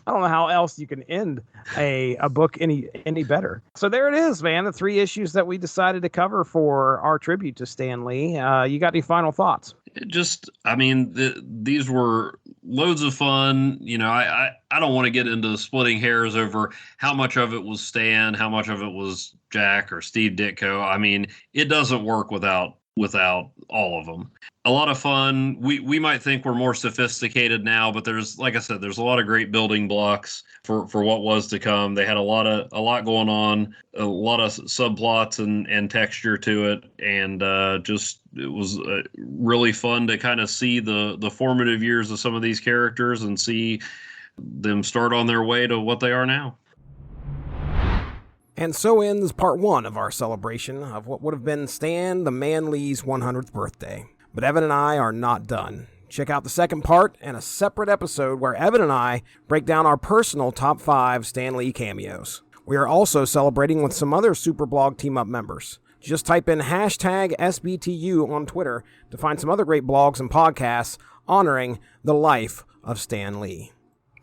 how else you can end a book any better. So there it is, man. The 3 issues that we decided to cover for our tribute to Stan Lee. You got any final thoughts? These were loads of fun. I don't want to get into splitting hairs over how much of it was Stan, how much of it was Jack or Steve Ditko. I mean, it doesn't work without without all of them. A lot of fun. We might think we're more sophisticated now, but there's, like I said, there's a lot of great building blocks for what was to come. They had a lot going on, a lot of subplots and texture to it, and it was really fun to kind of see the formative years of some of these characters and see them start on their way to what they are now. And so ends part 1 of our celebration of what would have been Stan the Man Lee's 100th birthday. But Evan and I are not done. Check out the second part and a separate episode where Evan and I break down our personal top 5 Stan Lee cameos. We are also celebrating with some other Superblog team-up members. Just type in hashtag SBTU on Twitter to find some other great blogs and podcasts honoring the life of Stan Lee.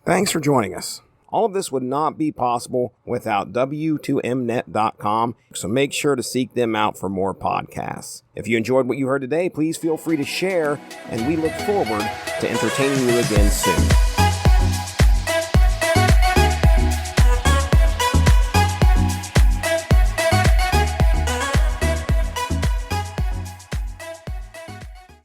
Thanks for joining us. All of this would not be possible without W2Mnet.com, so make sure to seek them out for more podcasts. If you enjoyed what you heard today, please feel free to share, and we look forward to entertaining you again soon.